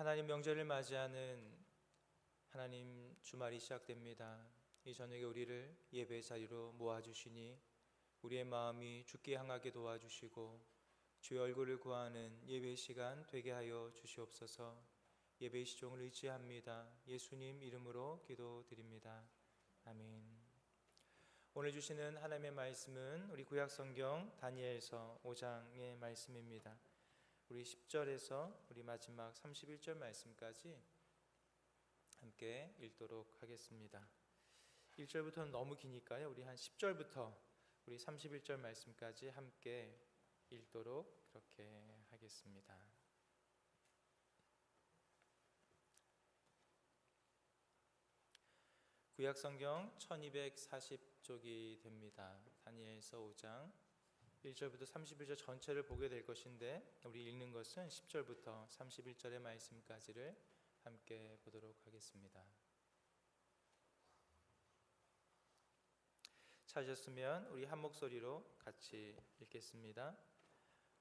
하나님 명절을 맞이하는 하나님 주말이 시작됩니다. 이 저녁에 우리를 예배 자리로 모아주시니 우리의 마음이 주께 향하게 도와주시고 주의 얼굴을 구하는 예배 시간 되게 하여 주시옵소서. 예배 시종을 의지합니다. 예수님 이름으로 기도드립니다. 아멘. 오늘 주시는 하나님의 말씀은 우리 구약성경 다니엘서 5장의 말씀입니다. 우리 10절에서 우리 마지막 31절 말씀까지 함께 읽도록 하겠습니다. 1절부터는 너무 기니까요. 우리 한 10절부터 우리 31절 말씀까지 함께 읽도록 그렇게 하겠습니다. 구약성경 1240쪽이 됩니다. 다니엘서 5장 1절부터 31절 전체를 보게 될 것인데 우리 읽는 것은 10절부터 31절의 말씀까지를 함께 보도록 하겠습니다. 찾으셨으면 우리 한 목소리로 같이 읽겠습니다.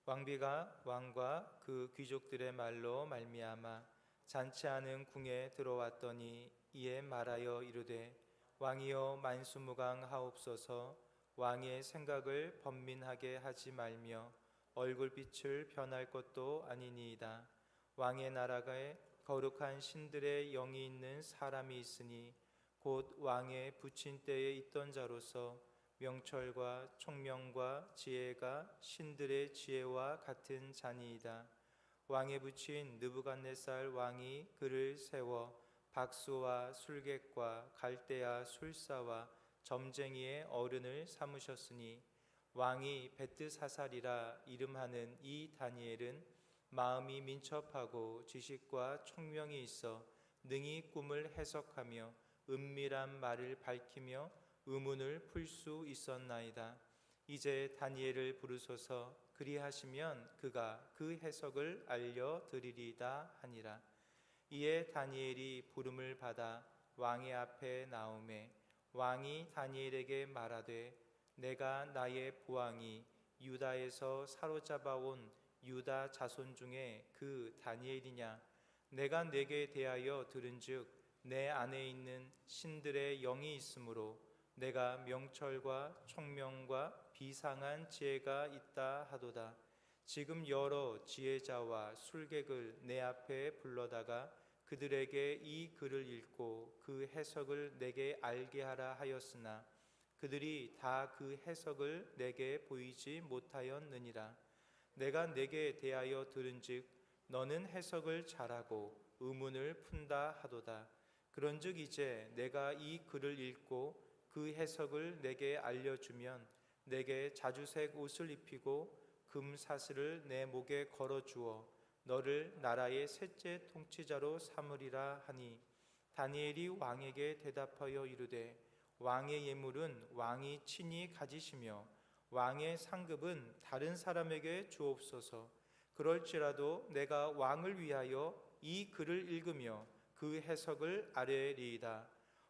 왕비가 왕과 그 귀족들의 말로 말미암아 잔치하는 궁에 들어왔더니 이에 말하여 이르되 왕이여 만수무강하옵소서. 왕의 생각을 번민하게 하지 말며 얼굴빛을 변할 것도 아니니이다. 왕의 나라에 거룩한 신들의 영이 있는 사람이 있으니 곧 왕의 부친 때에 있던 자로서 명철과 총명과 지혜가 신들의 지혜와 같은 자니이다. 왕의 부친 느부갓네살 왕이 그를 세워 박수와 술객과 갈대아 술사와 점쟁이의 어른을 삼으셨으니 왕이 벳드사살이라 이름하는 이 다니엘은 마음이 민첩하고 지식과 총명이 있어 능히 꿈을 해석하며 은밀한 말을 밝히며 의문을 풀 수 있었나이다. 이제 다니엘을 부르소서. 그리하시면 그가 그 해석을 알려드리리다 하니라. 이에 다니엘이 부름을 받아 왕의 앞에 나오매 왕이 다니엘에게 말하되 내가 나의 보왕이 유다에서 사로잡아온 유다 자손 중에 그 다니엘이냐? 내가 내게 대하여 들은즉 내 안에 있는 신들의 영이 있으므로 내가 명철과 총명과 비상한 지혜가 있다 하도다. 지금 여러 지혜자와 술객을 내 앞에 불러다가 그들에게 이 글을 읽고 그 해석을 내게 알게 하라 하였으나 그들이 다 그 해석을 내게 보이지 못하였느니라. 내가 내게 대하여 들은즉 너는 해석을 잘하고 의문을 푼다 하도다. 그런즉 이제 내가 이 글을 읽고 그 해석을 내게 알려주면 내게 자주색 옷을 입히고 금 사슬을 내 목에 걸어주어 너를 나라의 셋째 통치자로 삼으리라 하니 다니엘이 왕에게 대답하여 이르되 왕의 예물은 왕이 친히 가지시며 왕의 상급은 다른 사람에게 주옵소서. 그럴지라도 내가 왕을 위하여 이 글을 읽으며 그 해석을 아뢰리이다.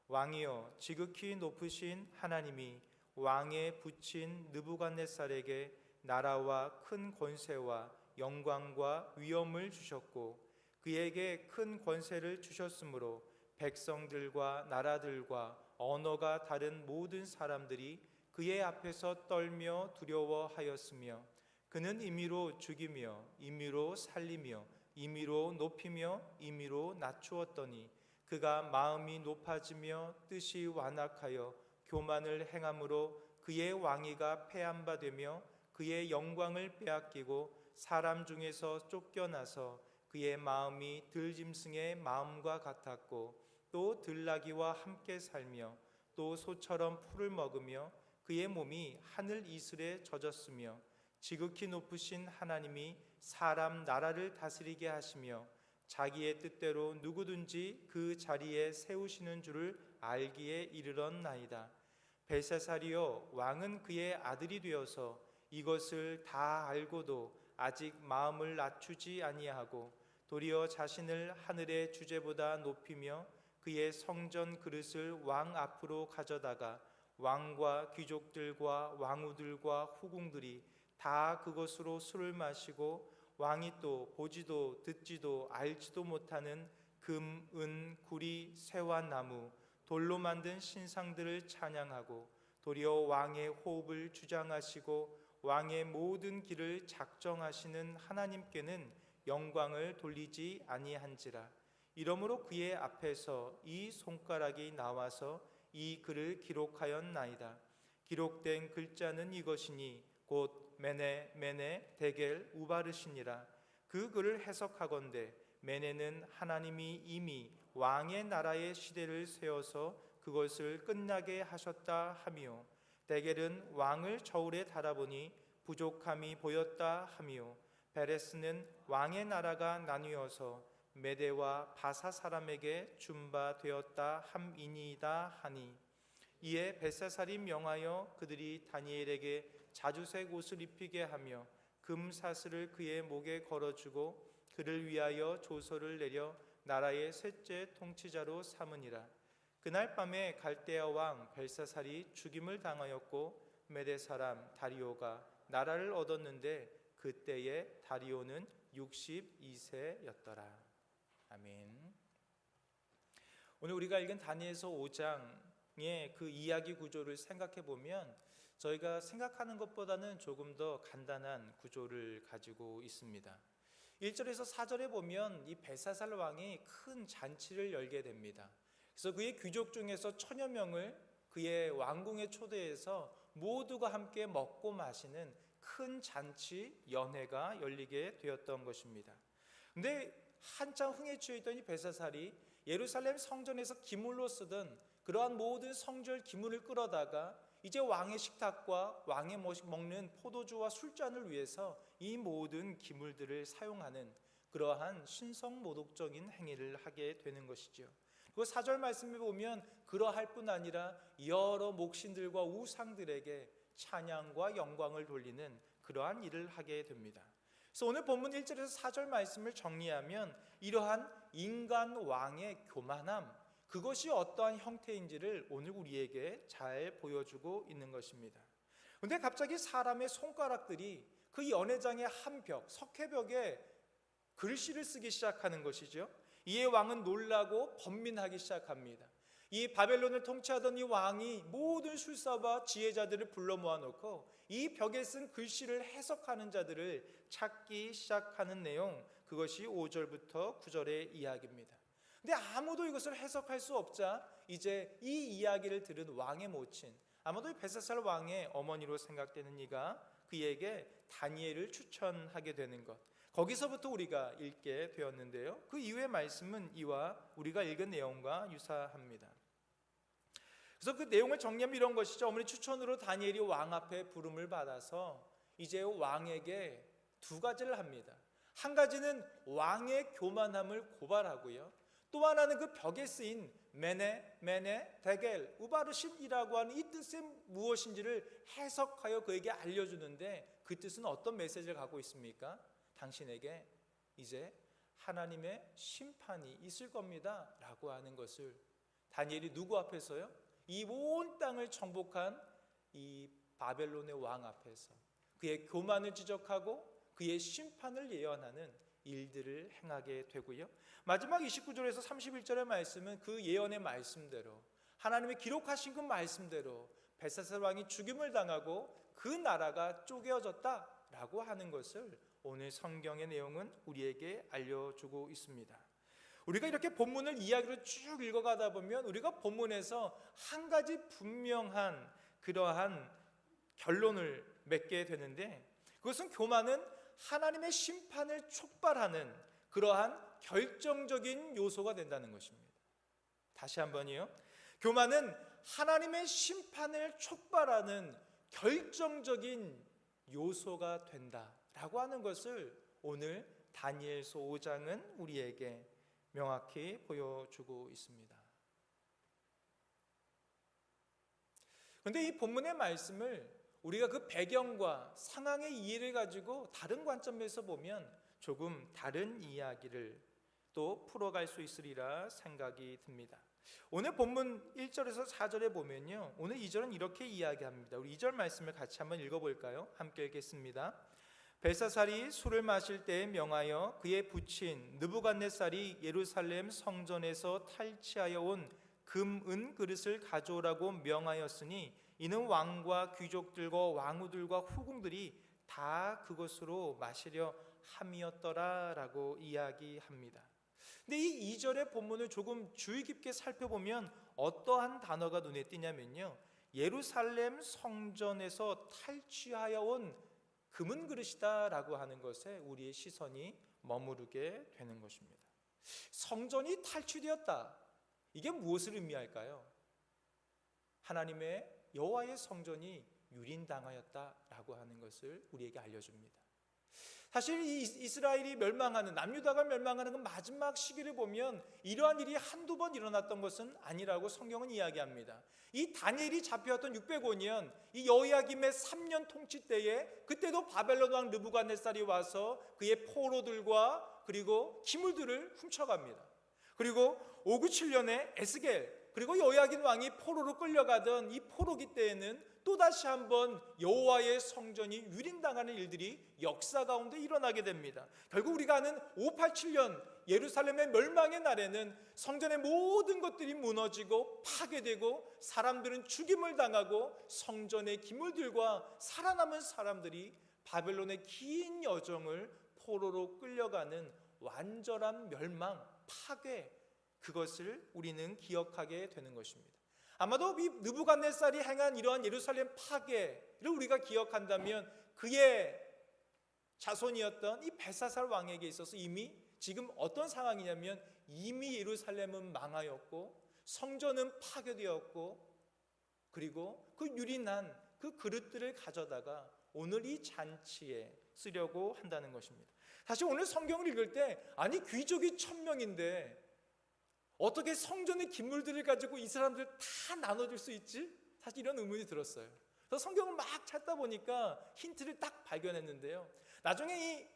왕이여 지극히 높으신 하나님이 왕의 부친 느부갓네살에게 나라와 큰 권세와 영광과 위엄을 주셨고 그에게 큰 권세를 주셨으므로 백성들과 나라들과 언어가 다른 모든 사람들이 그의 앞에서 떨며 두려워하였으며 그는 임의로 죽이며 임의로 살리며 임의로 높이며 임의로 낮추었더니 그가 마음이 높아지며 뜻이 완악하여 교만을 행함으로 그의 왕위가 폐한바되며 그의 영광을 빼앗기고 사람 중에서 쫓겨나서 그의 마음이 들짐승의 마음과 같았고 또 들나귀와 함께 살며 또 소처럼 풀을 먹으며 그의 몸이 하늘 이슬에 젖었으며 지극히 높으신 하나님이 사람 나라를 다스리게 하시며 자기의 뜻대로 누구든지 그 자리에 세우시는 줄을 알기에 이르렀나이다. 벨사살이여 왕은 그의 아들이 되어서 이것을 다 알고도 아직 마음을 낮추지 아니하고 도리어 자신을 하늘의 주제보다 높이며 그의 성전 그릇을 왕 앞으로 가져다가 왕과 귀족들과 왕후들과 후궁들이 다 그것으로 술을 마시고 왕이 또 보지도 듣지도 알지도 못하는 금, 은, 구리, 새와 나무, 돌로 만든 신상들을 찬양하고 도리어 왕의 호흡을 주장하시고 왕의 모든 길을 작정하시는 하나님께는 영광을 돌리지 아니한지라. 이러므로 그의 앞에서 이 손가락이 나와서 이 글을 기록하였나이다. 기록된 글자는 이것이니 곧 메네 메네 데겔 우바르시니라. 그 글을 해석하건대 메네는 하나님이 이미 왕의 나라의 시대를 세워서 그것을 끝나게 하셨다 하미요, 데겔은 왕을 저울에 달아보니 부족함이 보였다 하미요, 베레스는 왕의 나라가 나뉘어서 메대와 바사 사람에게 준바되었다 함이니이다 하니. 이에 벨사살이 명하여 그들이 다니엘에게 자주색 옷을 입히게 하며 금사슬을 그의 목에 걸어주고 그를 위하여 조서를 내려 나라의 셋째 통치자로 삼으니라. 그날 밤에 갈대아 왕 벨사살이 죽임을 당하였고 메대 사람 다리오가 나라를 얻었는데 그때의 다리오는 62세였더라. 아멘. 오늘 우리가 읽은 다니엘서 5장의 그 이야기 구조를 생각해 보면 저희가 생각하는 것보다는 조금 더 간단한 구조를 가지고 있습니다. 1절에서 4절에 보면 이 벨사살 왕이 큰 잔치를 열게 됩니다. 그래서 그의 귀족 중에서 1000여 명을 그의 왕궁에 초대해서 모두가 함께 먹고 마시는 큰 잔치 연회가 열리게 되었던 것입니다. 근데 한참 흥에 취해 있던 이 벨사살이 예루살렘 성전에서 기물로 쓰던 그러한 모든 성전 기물을 끌어다가 이제 왕의 식탁과 왕의 먹는 포도주와 술잔을 위해서 이 모든 기물들을 사용하는 그러한 신성모독적인 행위를 하게 되는 것이죠. 그 4절 말씀에 보면 그러할 뿐 아니라 여러 목신들과 우상들에게 찬양과 영광을 돌리는 그러한 일을 하게 됩니다. 그래서 오늘 본문 1절에서 4절 말씀을 정리하면 이러한 인간 왕의 교만함, 그것이 어떠한 형태인지를 오늘 우리에게 잘 보여주고 있는 것입니다. 그런데 갑자기 사람의 손가락들이 그 연회장의 한 벽, 석회벽에 글씨를 쓰기 시작하는 것이죠. 이에 왕은 놀라고 번민하기 시작합니다. 이 바벨론을 통치하던 이 왕이 모든 술사와 지혜자들을 불러 모아놓고 이 벽에 쓴 글씨를 해석하는 자들을 찾기 시작하는 내용, 그것이 5절부터 9절의 이야기입니다. 근데 아무도 이것을 해석할 수 없자 이제 이 이야기를 들은 왕의 모친, 아마도 이 벨사살 왕의 어머니로 생각되는 이가 그에게 다니엘을 추천하게 되는 것, 거기서부터 우리가 읽게 되었는데요. 그 이후의 말씀은 이와 우리가 읽은 내용과 유사합니다. 그래서 그 내용을 정리하면 이런 것이죠. 어머니 추천으로 다니엘이 왕 앞에 부름을 받아서 이제 왕에게 두 가지를 합니다. 한 가지는 왕의 교만함을 고발하고요, 또 하나는 그 벽에 쓰인 메네 메네 데겔 우바르신이라고 하는 이 뜻이 무엇인지를 해석하여 그에게 알려주는데, 그 뜻은 어떤 메시지를 갖고 있습니까? 당신에게 이제 하나님의 심판이 있을 겁니다 라고 하는 것을 다니엘이 누구 앞에서요? 이 온 땅을 정복한 이 바벨론의 왕 앞에서 그의 교만을 지적하고 그의 심판을 예언하는 일들을 행하게 되고요, 마지막 29절에서 31절의 말씀은 그 예언의 말씀대로, 하나님이 기록하신 그 말씀대로 벨사살 왕이 죽임을 당하고 그 나라가 쪼개어졌다라고 하는 것을 오늘 성경의 내용은 우리에게 알려주고 있습니다. 우리가 이렇게 본문을 이야기를 쭉 읽어가다 보면 우리가 본문에서 한 가지 분명한 그러한 결론을 맺게 되는데, 그것은 교만은 하나님의 심판을 촉발하는 그러한 결정적인 요소가 된다는 것입니다. 다시 한번이요. 교만은 하나님의 심판을 촉발하는 결정적인 요소가 된다라고 하는 것을 오늘 다니엘서 5장은 우리에게 명확히 보여주고 있습니다. 그런데 이 본문의 말씀을 우리가 그 배경과 상황의 이해를 가지고 다른 관점에서 보면 조금 다른 이야기를 또 풀어갈 수 있으리라 생각이 듭니다. 오늘 본문 1절에서 4절에 보면요, 오늘 2절은 이렇게 이야기합니다. 우리 2절 말씀을 같이 한번 읽어볼까요? 함께 읽겠습니다. 벨사살이 술을 마실 때에 명하여 그의 부친 느부갓네살이 예루살렘 성전에서 탈취하여 온 금, 은 그릇을 가져오라고 명하였으니 이는 왕과 귀족들과 왕후들과 후궁들이 다 그것으로 마시려 함이었더라라고 이야기합니다. 근데 이 2절의 본문을 조금 주의 깊게 살펴보면 어떠한 단어가 눈에 띄냐면요, 예루살렘 성전에서 탈취하여 온 금은 그릇이다라고 하는 것에 우리의 시선이 머무르게 되는 것입니다. 성전이 탈취되었다. 이게 무엇을 의미할까요? 하나님의 여호와의 성전이 유린당하였다라고 하는 것을 우리에게 알려줍니다. 사실 이 이스라엘이 멸망하는, 남유다가 멸망하는 그 마지막 시기를 보면 이러한 일이 한두 번 일어났던 것은 아니라고 성경은 이야기합니다. 이 다니엘이 잡혀왔던 605년 이 여호야김의 3년 통치 때에, 그때도 바벨론 왕 느부갓네살이 와서 그의 포로들과 그리고 기물들을 훔쳐갑니다. 그리고 597년에 에스겔, 그리고 여호야긴 왕이 포로로 끌려가던 이 포로기 때에는 또다시 한번 여호와의 성전이 유린당하는 일들이 역사 가운데 일어나게 됩니다. 결국 우리가 아는 587년 예루살렘의 멸망의 날에는 성전의 모든 것들이 무너지고 파괴되고 사람들은 죽임을 당하고 성전의 기물들과 살아남은 사람들이 바벨론의 긴 여정을 포로로 끌려가는 완전한 멸망, 파괴, 그것을 우리는 기억하게 되는 것입니다. 아마도 이 느부갓네살이 행한 이러한 예루살렘 파괴를 우리가 기억한다면 그의 자손이었던 이 벨사살 왕에게 있어서 이미 지금 어떤 상황이냐면 이미 예루살렘은 망하였고 성전은 파괴되었고 그리고 그 유린한 그 그릇들을 가져다가 오늘 이 잔치에 쓰려고 한다는 것입니다. 사실 오늘 성경을 읽을 때 아니 귀족이 1000명인데 어떻게 성전의 기물들을 가지고 이 사람들 다 나눠줄 수 있지? 사실 이런 의문이 들었어요. 그래서 성경을 막 찾다 보니까 힌트를 딱 발견했는데요, 나중에 이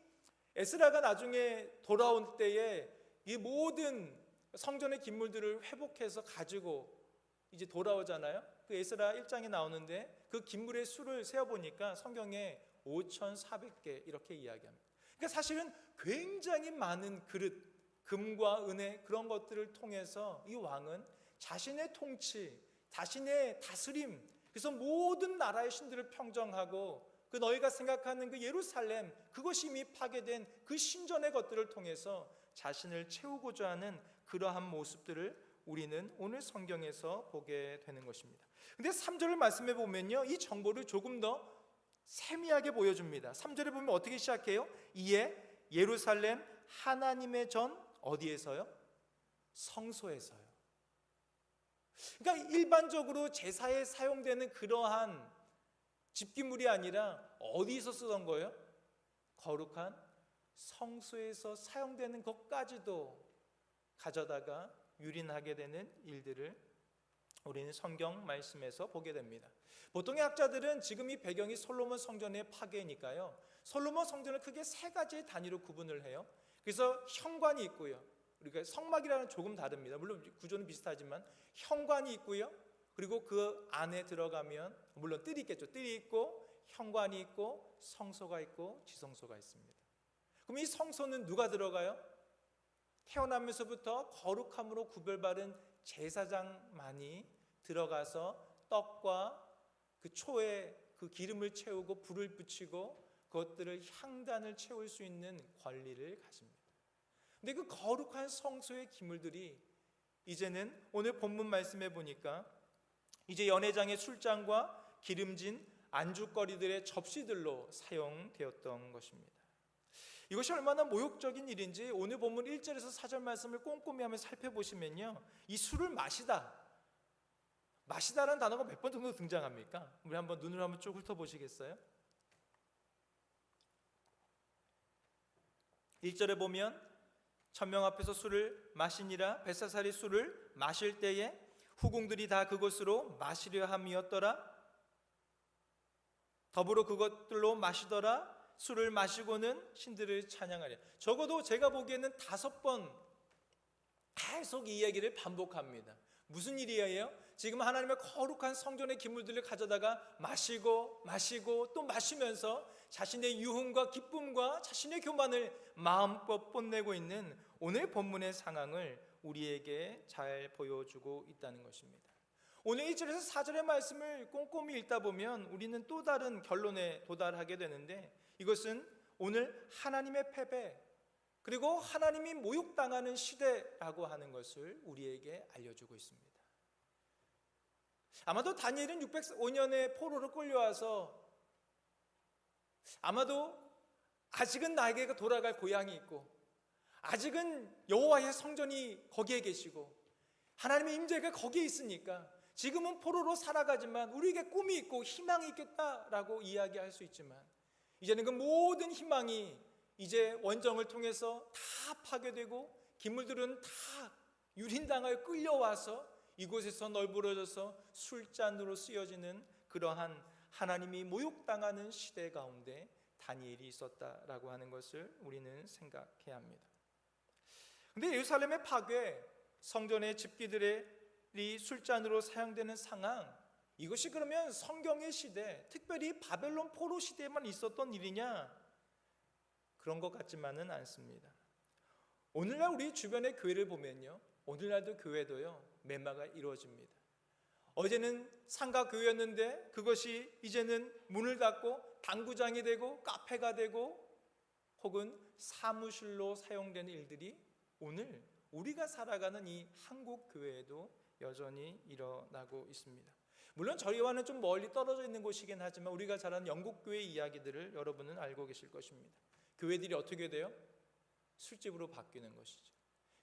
에스라가 나중에 돌아올 때에 이 모든 성전의 기물들을 회복해서 가지고 이제 돌아오잖아요. 그 에스라 1장에 나오는데 그 기물의 수를 세어보니까 성경에 5,400개 이렇게 이야기합니다. 그러니까 사실은 굉장히 많은 그릇, 금과 은의 그런 것들을 통해서 이 왕은 자신의 통치, 자신의 다스림, 그래서 모든 나라의 신들을 평정하고 그 너희가 생각하는 그 예루살렘, 그것이 이미 파괴된 그 신전의 것들을 통해서 자신을 채우고자 하는 그러한 모습들을 우리는 오늘 성경에서 보게 되는 것입니다. 근데 3절을 말씀해 보면요, 이 정보를 조금 더 세미하게 보여줍니다. 3절에 보면 어떻게 시작해요? 이에 예루살렘 하나님의 전 어디에서요? 성소에서요. 그러니까 일반적으로 제사에 사용되는 그러한 집기물이 아니라 어디서 쓰던 거예요? 거룩한 성소에서 사용되는 것까지도 가져다가 유린하게 되는 일들을 우리는 성경 말씀에서 보게 됩니다. 보통의 학자들은 지금 이 배경이 솔로몬 성전의 파괴니까요, 솔로몬 성전을 크게 3가지의 단위로 구분을 해요. 그래서 현관이 있고요, 우리가 성막이라는 조금 다릅니다. 물론 구조는 비슷하지만 현관이 있고요, 그리고 그 안에 들어가면 물론 뜰이 있겠죠. 뜰이 있고 현관이 있고 성소가 있고 지성소가 있습니다. 그럼 이 성소는 누가 들어가요? 태어나면서부터 거룩함으로 구별받은 제사장만이 들어가서 떡과 그 초에 그 기름을 채우고 불을 붙이고 그것들을 향단을 채울 수 있는 권리를 가집니다. 근데 그 거룩한 성소의 기물들이 이제는 오늘 본문 말씀해 보니까 이제 연회장의 술잔과 기름진 안주거리들의 접시들로 사용되었던 것입니다. 이것이 얼마나 모욕적인 일인지 오늘 본문 1절에서 4절 말씀을 꼼꼼히 한번 살펴보시면요, 이 술을 마시다라는 단어가 몇 번 정도 등장합니까? 우리 한번 눈을 한번 쭉 훑어보시겠어요? 1절에 보면 1000명 앞에서 술을 마시니라. 벨사살이 술을 마실 때에 후궁들이 다 그것으로 마시려 함이었더라. 더불어 그것들로 마시더라. 술을 마시고는 신들을 찬양하랴. 적어도 제가 보기에는 5번 계속 이 이야기를 반복합니다. 무슨 일이에요? 지금 하나님의 거룩한 성전의 기물들을 가져다가 마시고 또 마시면서 자신의 유흥과 기쁨과 자신의 교만을 마음껏 뽐내고 있는 오늘 본문의 상황을 우리에게 잘 보여주고 있다는 것입니다. 오늘 1절에서 4절의 말씀을 꼼꼼히 읽다 보면 우리는 또 다른 결론에 도달하게 되는데, 이것은 오늘 하나님의 패배, 그리고 하나님이 모욕당하는 시대라고 하는 것을 우리에게 알려주고 있습니다. 아마도 다니엘은 605년에 포로로 끌려와서 아마도 아직은 나에게 돌아갈 고향이 있고, 아직은 여호와의 성전이 거기에 계시고 하나님의 임재가 거기에 있으니까 지금은 포로로 살아가지만 우리에게 꿈이 있고 희망이 있겠다라고 이야기할 수 있지만, 이제는 그 모든 희망이 이제 원정을 통해서 다 파괴되고 기물들은 다 유린당하여 끌려와서 이곳에서 널브러져서 술잔으로 쓰여지는 그러한 하나님이 모욕당하는 시대 가운데 다니엘이 있었다라고 하는 것을 우리는 생각해야 합니다. 그런데 예루살렘의 파괴, 성전의 집기들이 술잔으로 사용되는 상황, 이것이 그러면 성경의 시대, 특별히 바벨론 포로 시대에만 있었던 일이냐? 그런 것 같지만은 않습니다. 오늘날 우리 주변의 교회를 보면요, 오늘날도 교회도요 매마가 이루어집니다. 어제는 상가 교회였는데 그것이 이제는 문을 닫고 당구장이 되고 카페가 되고 혹은 사무실로 사용되는 일들이 오늘 우리가 살아가는 이 한국 교회에도 여전히 일어나고 있습니다. 물론 저희와는 좀 멀리 떨어져 있는 곳이긴 하지만 우리가 잘 아는 영국 교회 이야기들을 여러분은 알고 계실 것입니다. 교회들이 어떻게 돼요? 술집으로 바뀌는 것이죠.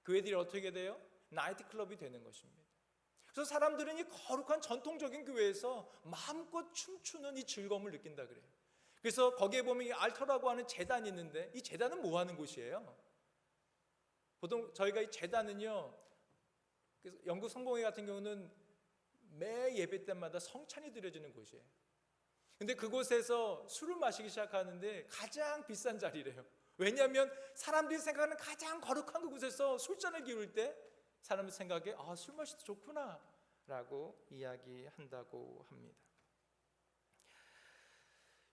교회들이 어떻게 돼요? 나이트클럽이 되는 것입니다. 그래서 사람들은 이 거룩한 전통적인 교회에서 마음껏 춤추는 이 즐거움을 느낀다 그래요. 그래서 거기에 보면 이 알터라고 하는 제단이 있는데, 이 제단은 뭐 하는 곳이에요? 보통 저희가 이 제단은요, 그래서 영국 성공회 같은 경우는 매 예배 때마다 성찬이 드려지는 곳이에요. 근데 그곳에서 술을 마시기 시작하는데 가장 비싼 자리래요. 왜냐하면 사람들이 생각하는 가장 거룩한 그곳에서 술잔을 기울 때 사람들 생각에 술 마셔도 좋구나 라고 이야기한다고 합니다.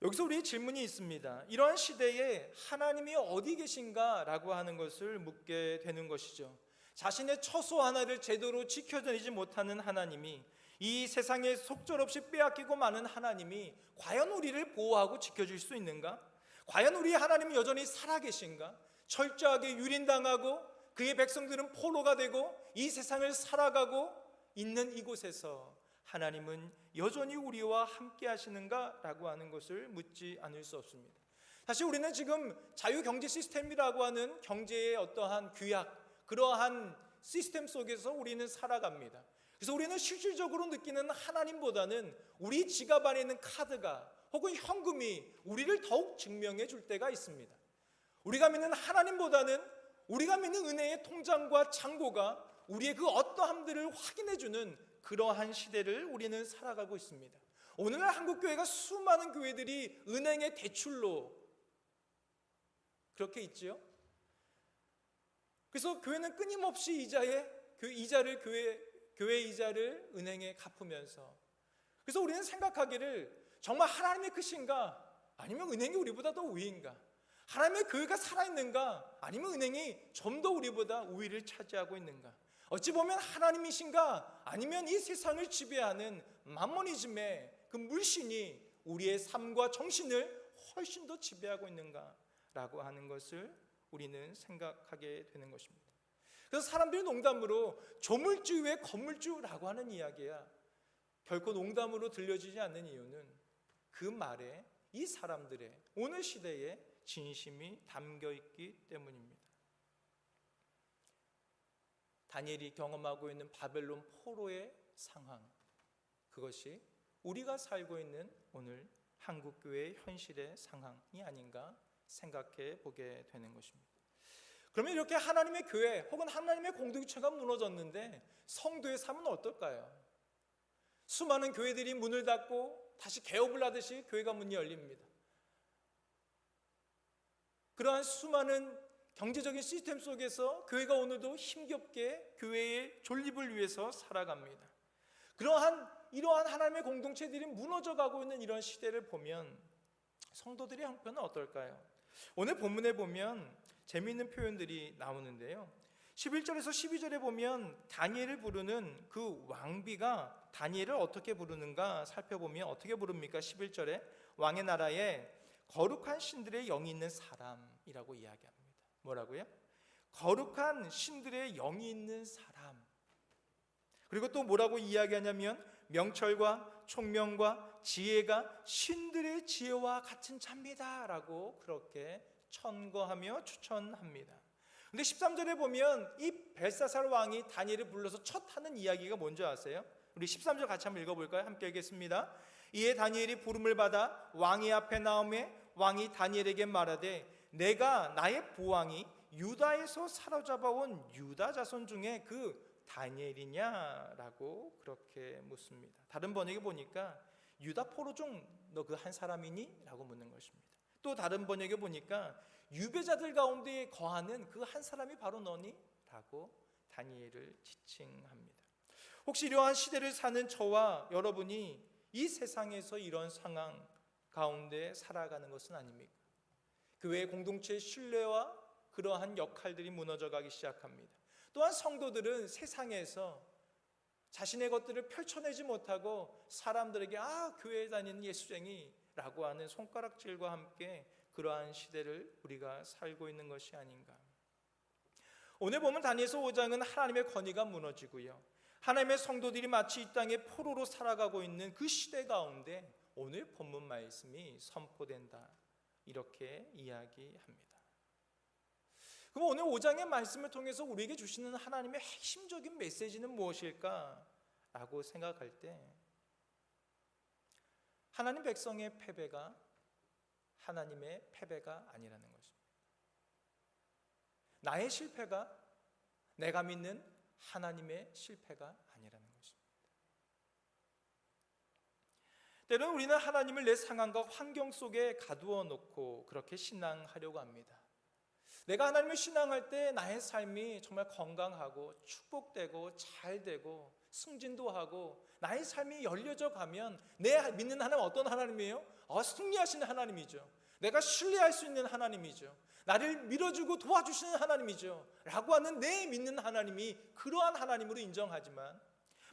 여기서 우리 질문이 있습니다. 이러한 시대에 하나님이 어디 계신가 라고 하는 것을 묻게 되는 것이죠. 자신의 처소 하나를 제대로 지켜내지 못하는 하나님이, 이 세상에 속절없이 빼앗기고 마는 하나님이 과연 우리를 보호하고 지켜줄 수 있는가? 과연 우리 하나님은 여전히 살아계신가? 철저하게 유린당하고 그의 백성들은 포로가 되고 이 세상을 살아가고 있는 이곳에서 하나님은 여전히 우리와 함께 하시는가? 라고 하는 것을 묻지 않을 수 없습니다. 사실 우리는 지금 자유경제 시스템이라고 하는 경제의 어떠한 규약, 그러한 시스템 속에서 우리는 살아갑니다. 그래서 우리는 실질적으로 느끼는 하나님보다는 우리 지갑 안에 있는 카드가 혹은 현금이 우리를 더욱 증명해 줄 때가 있습니다. 우리가 믿는 하나님보다는 우리가 믿는 은혜의 통장과 잔고가 우리의 그 어떠함들을 확인해 주는 그러한 시대를 우리는 살아가고 있습니다. 오늘날 한국교회가 수많은 교회들이 은행의 대출로 그렇게 있지요. 그래서 교회는 끊임없이 교회 이자를 은행에 갚으면서, 그래서 우리는 생각하기를 정말 하나님의 크신가? 아니면 은행이 우리보다 더 우위인가? 하나님의 교회가 살아있는가? 아니면 은행이 좀 더 우리보다 우위를 차지하고 있는가? 어찌 보면 하나님이신가? 아니면 이 세상을 지배하는 맘모니즘의 그 물신이 우리의 삶과 정신을 훨씬 더 지배하고 있는가? 라고 하는 것을 우리는 생각하게 되는 것입니다. 그래서 사람들이 농담으로 조물주 외 건물주라고 하는 이야기야 결코 농담으로 들려지지 않는 이유는 그 말에 이 사람들의 오늘 시대에 진심이 담겨 있기 때문입니다. 다니엘이 경험하고 있는 바벨론 포로의 상황, 그것이 우리가 살고 있는 오늘 한국교회의 현실의 상황이 아닌가 생각해 보게 되는 것입니다. 그러면 이렇게 하나님의 교회 혹은 하나님의 공동체가 무너졌는데 성도의 삶은 어떨까요? 수많은 교회들이 문을 닫고 다시 개업을 하듯이 교회가 문이 열립니다. 그러한 수많은 경제적인 시스템 속에서 교회가 오늘도 힘겹게 교회의 존립을 위해서 살아갑니다. 이러한 하나님의 공동체들이 무너져가고 있는 이런 시대를 보면 성도들의 형편은 어떨까요? 오늘 본문에 보면 재미있는 표현들이 나오는데요, 11절에서 12절에 보면 다니엘을 부르는 그 왕비가 다니엘을 어떻게 부르는가 살펴보면 어떻게 부릅니까? 11절에 왕의 나라에 거룩한 신들의 영이 있는 사람이라고 이야기합니다. 뭐라고요? 거룩한 신들의 영이 있는 사람. 그리고 또 뭐라고 이야기하냐면 명철과 총명과 지혜가 신들의 지혜와 같은 자입니다 라고 그렇게 천거하며 추천합니다. 근데 13절에 보면 이 벨사살 왕이 다니엘을 불러서 첫 하는 이야기가 뭔지 아세요? 우리 13절 같이 한번 읽어볼까요? 함께 읽겠습니다. 이에 다니엘이 부름을 받아 왕의 앞에 나오매 왕이 다니엘에게 말하되 내가 나의 보왕이 유다에서 사로잡아온 유다 자손 중에 그 다니엘이냐라고 그렇게 묻습니다. 다른 번역에 보니까 유다 포로 중 너 그 한 사람이니? 라고 묻는 것입니다. 또 다른 번역에 보니까 유배자들 가운데 거하는 그 한 사람이 바로 너니? 라고 다니엘을 지칭합니다. 혹시 이러한 시대를 사는 저와 여러분이 이 세상에서 이런 상황 가운데 살아가는 것은 아닙니까? 교회 공동체의 신뢰와 그러한 역할들이 무너져가기 시작합니다. 또한 성도들은 세상에서 자신의 것들을 펼쳐내지 못하고 사람들에게 교회에 다니는 예수쟁이라고 하는 손가락질과 함께 그러한 시대를 우리가 살고 있는 것이 아닌가. 오늘 보면 다니엘서 5장은 하나님의 권위가 무너지고요, 하나님의 성도들이 마치 이 땅에 포로로 살아가고 있는 그 시대 가운데 오늘 본문 말씀이 선포된다 이렇게 이야기합니다. 그럼 오늘 5장의 말씀을 통해서 우리에게 주시는 하나님의 핵심적인 메시지는 무엇일까? 라고 생각할 때 하나님 백성의 패배가 하나님의 패배가 아니라는 것입니다. 나의 실패가 내가 믿는 하나님의 실패가 아니라는 것입니다. 때로는 우리는 하나님을 내 상황과 환경 속에 가두어 놓고 그렇게 신앙하려고 합니다. 내가 하나님을 신앙할 때 나의 삶이 정말 건강하고 축복되고 잘되고 승진도 하고 나의 삶이 열려져 가면 내 믿는 하나님 어떤 하나님이에요? 승리하시는 하나님이죠. 내가 신뢰할 수 있는 하나님이죠. 나를 밀어주고 도와주시는 하나님이죠 라고 하는 내 믿는 하나님이 그러한 하나님으로 인정하지만,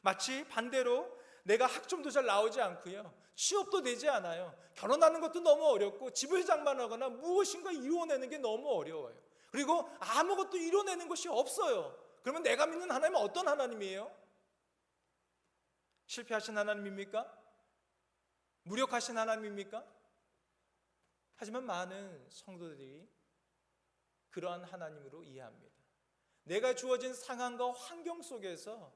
마치 반대로 내가 학점도 잘 나오지 않고요, 취업도 되지 않아요, 결혼하는 것도 너무 어렵고 집을 장만하거나 무엇인가 이루어내는 게 너무 어려워요. 그리고 아무것도 이뤄내는 것이 없어요. 그러면 내가 믿는 하나님은 어떤 하나님이에요? 실패하신 하나님입니까? 무력하신 하나님입니까? 하지만 많은 성도들이 그러한 하나님으로 이해합니다. 내가 주어진 상황과 환경 속에서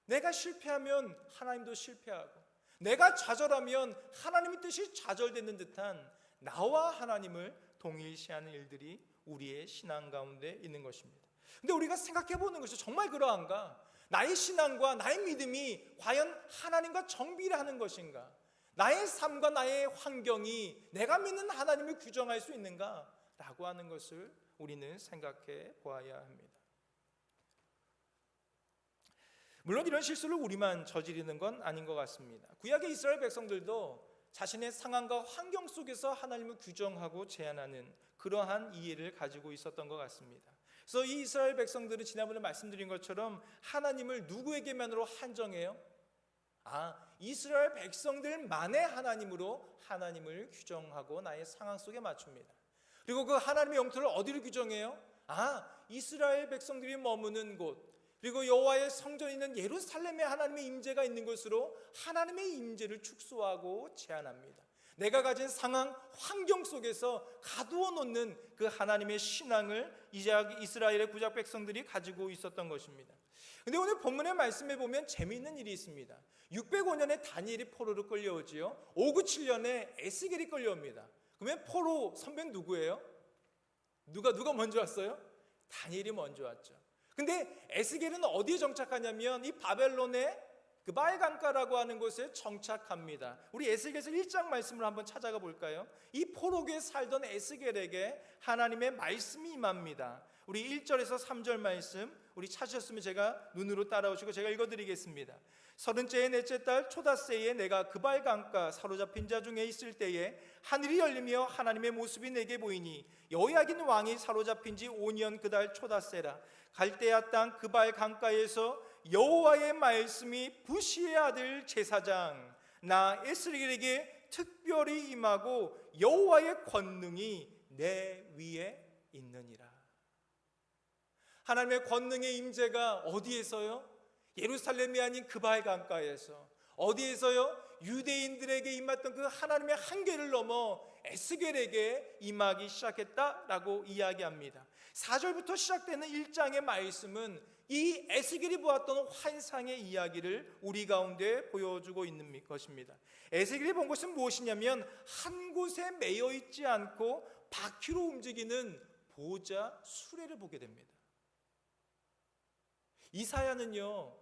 내가 실패하면 하나님도 실패하고, 내가 좌절하면 하나님의 뜻이 좌절되는 듯한 나와 하나님을 동일시하는 일들이 우리의 신앙 가운데 있는 것입니다. 근데 우리가 생각해 보는 것이 정말 그러한가? 나의 신앙과 나의 믿음이 과연 하나님과 정비례하는 것인가? 나의 삶과 나의 환경이 내가 믿는 하나님을 규정할 수 있는가? 라고 하는 것을 우리는 생각해 보아야 합니다. 물론 이런 실수를 우리만 저지르는 건 아닌 것 같습니다. 구약의 이스라엘 백성들도 자신의 상황과 환경 속에서 하나님을 규정하고 제한하는 그러한 이해를 가지고 있었던 것 같습니다. 그래서 이 이스라엘 백성들은 지난번에 말씀드린 것처럼 하나님을 누구에게만으로 한정해요? 이스라엘 백성들만의 하나님으로 하나님을 규정하고 나의 상황 속에 맞춥니다. 그리고 그 하나님의 영토를 어디로 규정해요? 이스라엘 백성들이 머무는 곳, 그리고 여호와의 성전이 있는 예루살렘에 하나님의 임재가 있는 것으로 하나님의 임재를 축소하고 제한합니다. 내가 가진 상황, 환경 속에서 가두어 놓는 그 하나님의 신앙을 이스라엘의 구약 백성들이 가지고 있었던 것입니다. 그런데 오늘 본문의 말씀에 보면 재미있는 일이 있습니다. 605년에 다니엘이 포로로 끌려오지요. 597년에 에스겔이 끌려옵니다. 그러면 포로 선배는 누구예요? 누가 먼저 왔어요? 다니엘이 먼저 왔죠. 근데 에스겔은 어디에 정착하냐면 이 바벨론의 그 바알강가라고 하는 곳에 정착합니다. 우리 에스겔에서 1장 말씀을 한번 찾아가 볼까요? 이 포로기에 살던 에스겔에게 하나님의 말씀이 임합니다. 우리 1절에서 3절 말씀 우리 찾으셨으면 제가 눈으로 따라오시고 제가 읽어드리겠습니다. 30째의 넷째 달 초닷새에 내가 그발 강가 사로잡힌 자 중에 있을 때에 하늘이 열리며 하나님의 모습이 내게 보이니 여호야긴 왕이 사로잡힌 지 5년 그달 초닷새라. 갈대아 땅 그발 강가에서 여호와의 말씀이 부시의 아들 제사장 나 에스겔에게 특별히 임하고 여호와의 권능이 내 위에 있느니라. 하나님의 권능의 임재가 어디에서요? 예루살렘이 아닌 그발 강가에서. 어디에서요? 유대인들에게 임했던 그 하나님의 한계를 넘어 에스겔에게 임하기 시작했다라고 이야기합니다. 4절부터 시작되는 1장의 말씀은 이 에스겔이 보았던 환상의 이야기를 우리 가운데 보여주고 있는 것입니다. 에스겔이 본 것은 무엇이냐면 한 곳에 매여 있지 않고 바퀴로 움직이는 보좌 수레를 보게 됩니다. 이사야는요,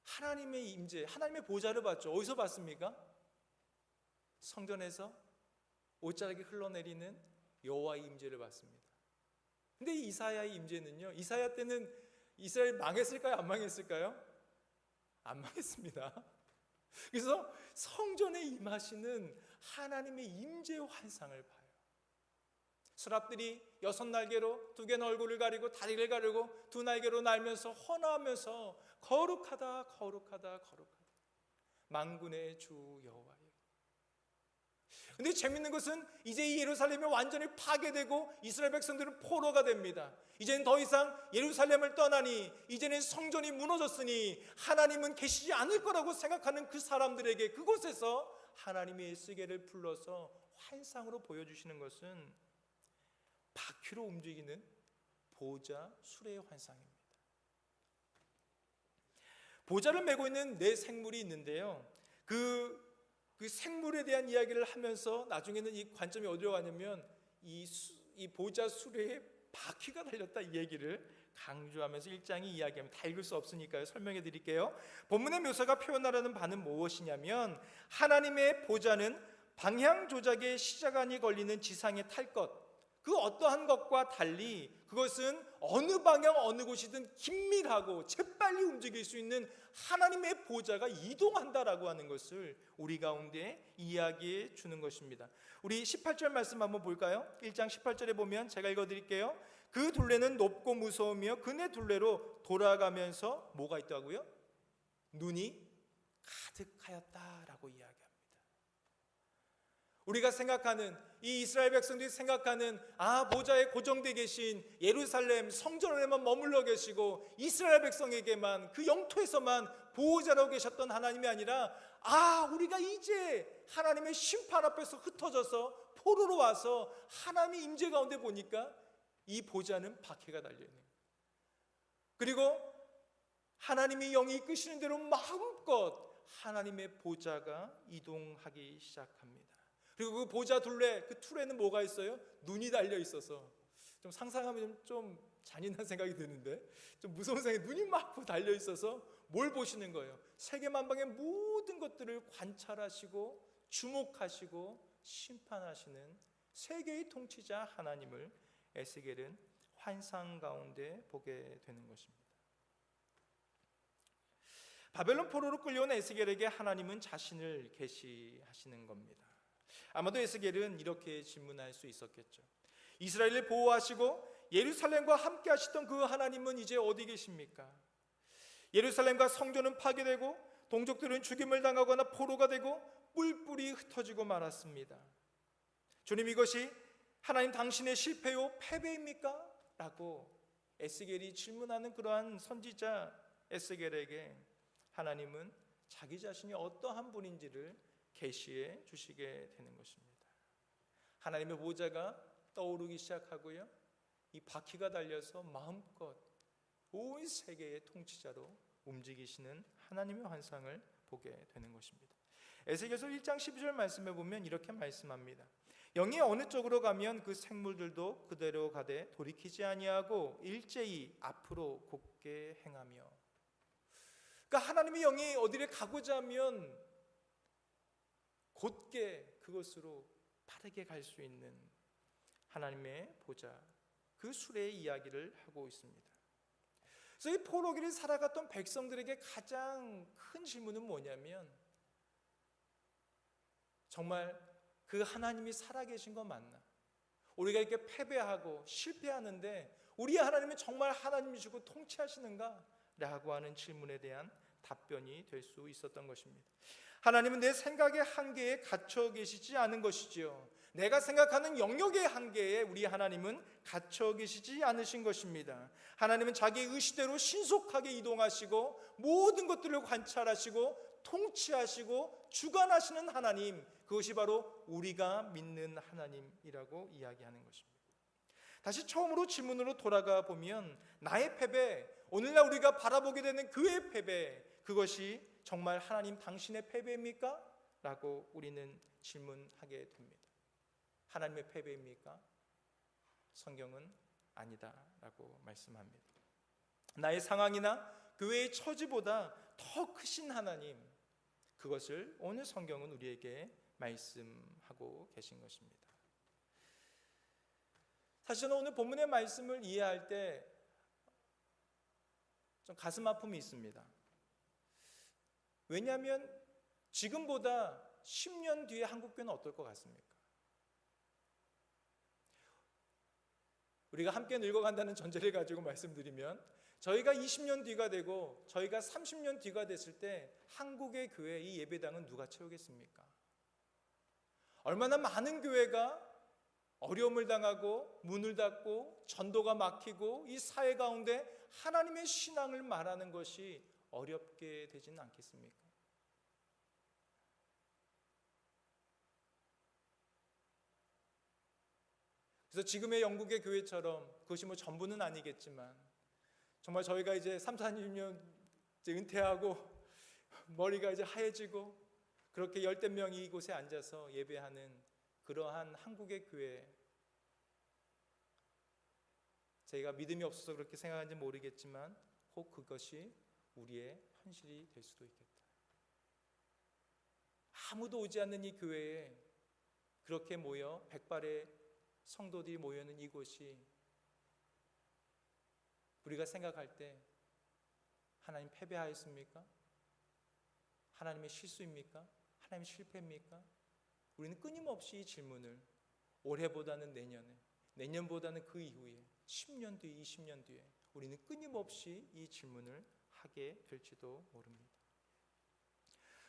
하나님의 임재, 하나님의 보좌를 봤죠. 어디서 봤습니까? 성전에서 옷자락이 흘러내리는 여호와의 임재를 봤습니다. 근데 이사야의 임재는요, 이사야 때는 이스라엘 망했을까요? 안 망했을까요? 안 망했습니다. 그래서 성전에 임하시는 하나님의 임재의 환상을 봐요. 서랍들이 6날개로 2개는 얼굴을 가리고 다리를 가리고 2날개로 날면서 헌화하면서 거룩하다 거룩하다 거룩하다 만군의 주 여호와여. 근데 재밌는 것은 이제 이 예루살렘이 완전히 파괴되고 이스라엘 백성들은 포로가 됩니다. 이제는 더 이상 예루살렘을 떠나니 이제는 성전이 무너졌으니 하나님은 계시지 않을 거라고 생각하는 그 사람들에게 그곳에서 하나님이 에스겔을 불러서 환상으로 보여주시는 것은 바퀴로 움직이는 보좌 수레의 환상입니다. 보좌를 메고 있는 네 생물이 있는데요, 그 생물에 대한 이야기를 하면서 나중에는 이 관점이 어디로 가냐면 이 보좌 수레에 바퀴가 달렸다 이 얘기를 강조하면서 1장이 이야기합니다. 다 읽을 수 없으니까요, 설명해 드릴게요. 본문의 묘사가 표현하려는 바는 무엇이냐면 하나님의 보좌는 방향 조작에 시자간이 걸리는 지상에 탈 것, 그 어떠한 것과 달리 그것은 어느 방향 어느 곳이든 긴밀하고 재빨리 움직일 수 있는 하나님의 보좌가 이동한다라고 하는 것을 우리 가운데 이야기해 주는 것입니다. 우리 18절 말씀 한번 볼까요? 1장 18절에 보면 제가 읽어드릴게요. 그 둘레는 높고 무서우며 그네 둘레로 돌아가면서 뭐가 있다고요? 눈이 가득하였다라고 이야기합니다. 우리가 생각하는 이 이스라엘 백성들이 생각하는 보좌에 고정되어 계신 예루살렘 성전에만 머물러 계시고 이스라엘 백성에게만 그 영토에서만 보호자로 계셨던 하나님이 아니라 우리가 이제 하나님의 심판 앞에서 흩어져서 포로로 와서 하나님의 임재 가운데 보니까 이 보좌는 바퀴가 달려있는 거예요. 그리고 하나님이 영이 이끄시는 대로 마음껏 하나님의 보좌가 이동하기 시작합니다. 그리고 그 보좌 둘레, 그 툴에는 뭐가 있어요? 눈이 달려 있어서 좀 상상하면 좀 잔인한 생각이 드는데 좀 무서운 생각이, 눈이 막 달려 있어서 뭘 보시는 거예요? 세계만방의 모든 것들을 관찰하시고 주목하시고 심판하시는 세계의 통치자 하나님을 에스겔은 환상 가운데 보게 되는 것입니다. 바벨론 포로로 끌려온 에스겔에게 하나님은 자신을 계시하시는 겁니다. 아마도 에스겔은 이렇게 질문할 수 있었겠죠. 이스라엘을 보호하시고 예루살렘과 함께 하시던 그 하나님은 이제 어디 계십니까? 예루살렘과 성전은 파괴되고 동족들은 죽임을 당하거나 포로가 되고 뿔뿔이 흩어지고 말았습니다. 주님, 이것이 하나님 당신의 실패요 패배입니까? 라고 에스겔이 질문하는 그러한 선지자 에스겔에게 하나님은 자기 자신이 어떠한 분인지를 계시해 주시게 되는 것입니다. 하나님의 보좌가 떠오르기 시작하고요, 이 바퀴가 달려서 마음껏 온 세계의 통치자로 움직이시는 하나님의 환상을 보게 되는 것입니다. 에스겔서 1장 12절 말씀에 보면 이렇게 말씀합니다. 영이 어느 쪽으로 가면 그 생물들도 그대로 가되 돌이키지 아니하고 일제히 앞으로 곧게 행하며. 그러니까 하나님의 영이 어디를 가고자 하면 곧게 그것으로 빠르게 갈 수 있는 하나님의 보좌, 그 수레의 이야기를 하고 있습니다. 그래서 이 포로기를 살아갔던 백성들에게 가장 큰 질문은 뭐냐면, 정말 그 하나님이 살아계신 거 맞나? 우리가 이렇게 패배하고 실패하는데 우리 하나님은 정말 하나님이시고 통치하시는가? 라고 하는 질문에 대한 답변이 될 수 있었던 것입니다. 하나님은 내 생각의 한계에 갇혀 계시지 않은 것이지요. 내가 생각하는 영역의 한계에 우리 하나님은 갇혀 계시지 않으신 것입니다. 하나님은 자기 의시대로 신속하게 이동하시고 모든 것들을 관찰하시고 통치하시고 주관하시는 하나님, 그것이 바로 우리가 믿는 하나님이라고 이야기하는 것입니다. 다시 처음으로 질문으로 돌아가 보면, 나의 패배, 오늘날 우리가 바라보게 되는 그의 패배, 그것이 정말 하나님 당신의 패배입니까? 라고 우리는 질문하게 됩니다. 하나님의 패배입니까? 성경은 아니다 라고 말씀합니다. 나의 상황이나 교회의 처지보다 더 크신 하나님, 그것을 오늘 성경은 우리에게 말씀하고 계신 것입니다. 사실 저는 오늘 본문의 말씀을 이해할 때 좀 가슴 아픔이 있습니다. 왜냐하면 지금보다 10년 뒤에 한국교회는 어떨 것 같습니까? 우리가 함께 늙어간다는 전제를 가지고 말씀드리면, 저희가 20년 뒤가 되고 저희가 30년 뒤가 됐을 때 한국의 교회, 이 예배당은 누가 채우겠습니까? 얼마나 많은 교회가 어려움을 당하고 문을 닫고 전도가 막히고 이 사회 가운데 하나님의 신앙을 말하는 것이 어렵게 되지는 않겠습니까? 그래서 지금의 영국의 교회처럼, 그것이 뭐 전부는 아니겠지만, 정말 저희가 이제 3, 4년 이제 은퇴하고 머리가 이제 하얘지고 그렇게 열댓 명이 이곳에 앉아서 예배하는 그러한 한국의 교회, 저희가 믿음이 없어서 그렇게 생각하는지 모르겠지만 혹 그것이 우리의 현실이 될 수도 있겠다. 아무도 오지 않는 이 교회에 그렇게 모여 백발의 성도들이 모여있는 이곳이 우리가 생각할 때 하나님 패배하였습니까? 하나님의 실수입니까? 하나님의 실패입니까? 우리는 끊임없이 이 질문을 올해보다는 내년에, 내년보다는 그 이후에, 10년 뒤, 20년 뒤에 우리는 끊임없이 이 질문을 하게 될지도 모릅니다.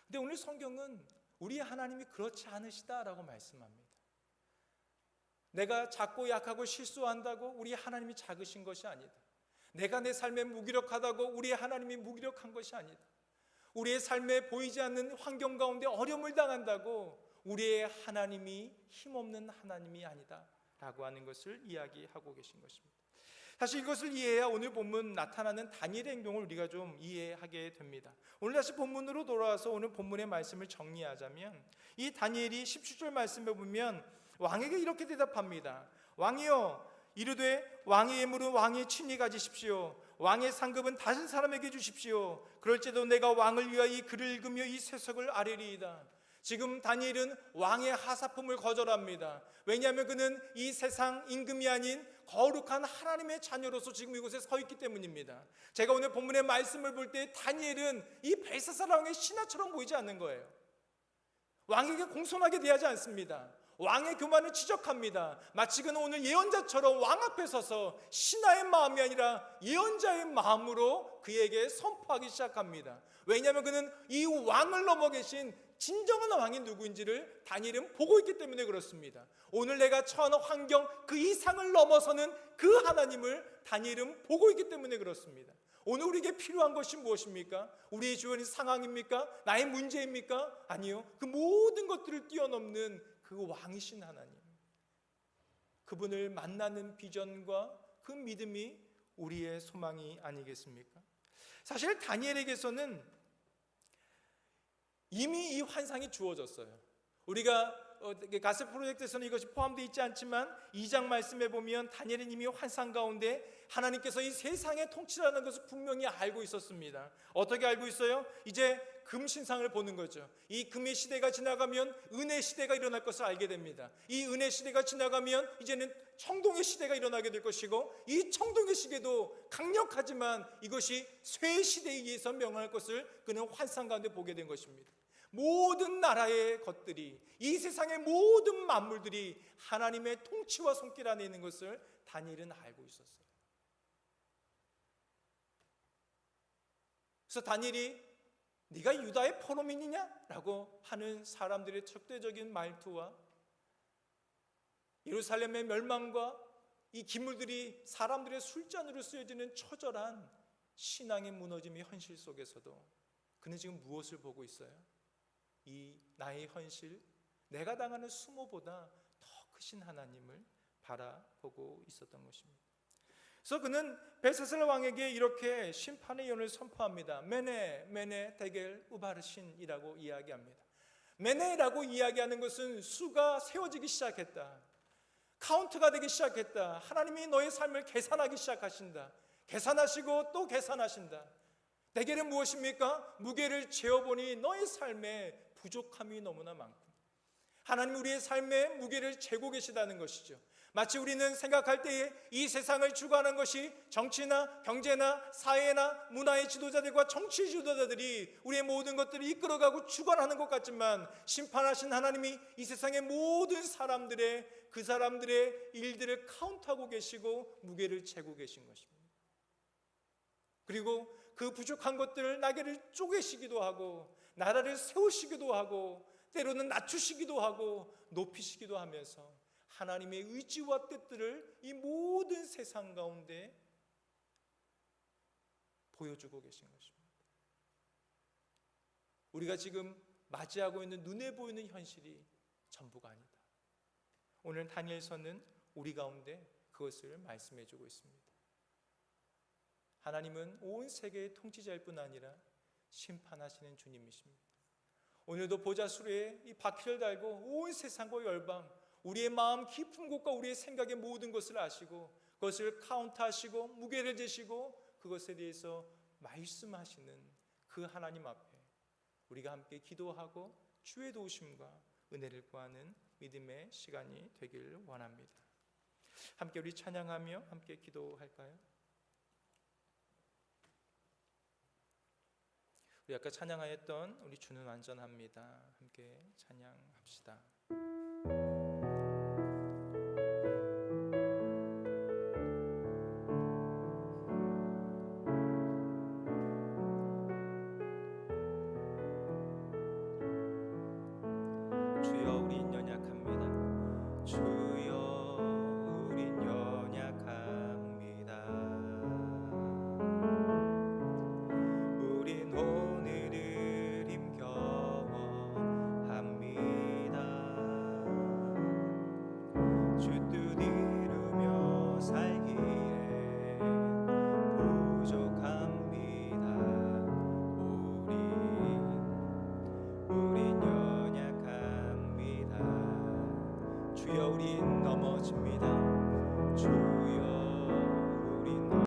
근데 오늘 성경은 우리 하나님이 그렇지 않으시다라고 말씀합니다. 내가 작고 약하고 실수한다고 우리 하나님이 작으신 것이 아니다. 내가 내 삶에 무기력하다고 우리 하나님이 무기력한 것이 아니다. 우리의 삶에 보이지 않는 환경 가운데 어려움을 당한다고 우리의 하나님이 힘없는 하나님이 아니다 라고 하는 것을 이야기하고 계신 것입니다. 사실 이것을 이해해야 오늘 본문 나타나는 다니엘의 행동을 우리가 좀 이해하게 됩니다. 오늘 다시 본문으로 돌아와서 오늘 본문의 말씀을 정리하자면, 이 다니엘이 17절 말씀에 보면 왕에게 이렇게 대답합니다. 왕이여, 이르되 왕의 예물은 왕의 친히 가지십시오. 왕의 상급은 다른 사람에게 주십시오. 그럴지도 내가 왕을 위하여 이 글을 읽으며 이 세석을 아뢰리이다. 지금 다니엘은 왕의 하사품을 거절합니다. 왜냐하면 그는 이 세상 임금이 아닌 거룩한 하나님의 자녀로서 지금 이곳에 서 있기 때문입니다. 제가 오늘 본문의 말씀을 볼 때 다니엘은 이 벨사살 왕의 신하처럼 보이지 않는 거예요. 왕에게 공손하게 대하지 않습니다. 왕의 교만을 지적합니다. 마치 그는 오늘 예언자처럼 왕 앞에 서서 신하의 마음이 아니라 예언자의 마음으로 그에게 선포하기 시작합니다. 왜냐하면 그는 이 왕을 넘어 계신 진정한 왕이 누구인지를 다니엘은 보고 있기 때문에 그렇습니다. 오늘 내가 처한 환경 그 이상을 넘어서는 그 하나님을 다니엘은 보고 있기 때문에 그렇습니다. 오늘 우리에게 필요한 것이 무엇입니까? 우리의 주변의 상황입니까? 나의 문제입니까? 아니요. 그 모든 것들을 뛰어넘는 그 왕이신 하나님, 그분을 만나는 비전과 그 믿음이 우리의 소망이 아니겠습니까? 사실 다니엘에게서는 이미 이 환상이 주어졌어요. 우리가 가스 프로젝트에서는 이것이 포함되어 있지 않지만 2장 말씀에 보면 다니엘은 이미 환상 가운데 하나님께서 이 세상의 통치라는 것을 분명히 알고 있었습니다. 어떻게 알고 있어요? 이제 금 신상을 보는 거죠. 이 금의 시대가 지나가면 은혜 시대가 일어날 것을 알게 됩니다. 이 은혜 시대가 지나가면 이제는 청동의 시대가 일어나게 될 것이고, 이 청동의 시대도 강력하지만 이것이 쇠 시대에 의해서 명할 것을 그는 환상 가운데 보게 된 것입니다. 모든 나라의 것들이, 이 세상의 모든 만물들이 하나님의 통치와 손길 안에 있는 것을 다니엘은 알고 있었어요. 그래서 다니엘이 네가 유다의 포로민이냐? 라고 하는 사람들의 적대적인 말투와 예루살렘의 멸망과 이 기물들이 사람들의 술잔으로 쓰여지는 처절한 신앙의 무너짐의 현실 속에서도 그는 지금 무엇을 보고 있어요? 이 나의 현실, 내가 당하는 수모보다 더 크신 하나님을 바라보고 있었던 것입니다. 그래서 그는 벨사살 왕에게 이렇게 심판의 예언을 선포합니다. 메네 메네 데겔 우바르신이라고 이야기합니다. 메네라고 이야기하는 것은 수가 세워지기 시작했다, 카운트가 되기 시작했다. 하나님이 너의 삶을 계산하기 시작하신다. 계산하시고 또 계산하신다. 데겔은 무엇입니까? 무게를 재어보니 너의 삶에 부족함이 너무나 많고, 하나님 우리의 삶에 무게를 재고 계시다는 것이죠. 마치 우리는 생각할 때에 이 세상을 주관하는 것이 정치나 경제나 사회나 문화의 지도자들과 정치 지도자들이 우리의 모든 것들을 이끌어가고 주관하는 것 같지만, 심판하신 하나님이 이 세상의 모든 사람들의 그 사람들의 일들을 카운트하고 계시고 무게를 재고 계신 것입니다. 그리고 그 부족한 것들을 날개를 쪼개시기도 하고 나라를 세우시기도 하고 때로는 낮추시기도 하고 높이시기도 하면서 하나님의 의지와 뜻들을 이 모든 세상 가운데 보여주고 계신 것입니다. 우리가 지금 맞이하고 있는 눈에 보이는 현실이 전부가 아니다. 오늘 다니엘서는 우리 가운데 그것을 말씀해 주고 있습니다. 하나님은 온 세계의 통치자일 뿐 아니라 심판하시는 주님이십니다. 오늘도 보좌수레에 이 바퀴를 달고 온 세상과 열방, 우리의 마음 깊은 곳과 우리의 생각의 모든 것을 아시고 그것을 카운트하시고 무게를 재시고 그것에 대해서 말씀하시는 그 하나님 앞에 우리가 함께 기도하고 주의 도우심과 은혜를 구하는 믿음의 시간이 되길 원합니다. 함께 우리 찬양하며 함께 기도할까요? 우리 아까 찬양하였던 우리 주는 완전합니다. 함께 찬양합시다. 주여 우린 연약합니다. 주여 우린 연약합니다. 우린 오늘을 힘겨워합니다. 주 뜻 이루며 살기에 부족합니다. 우린 연약합니다. 주여 우린 넘어집니다. 주여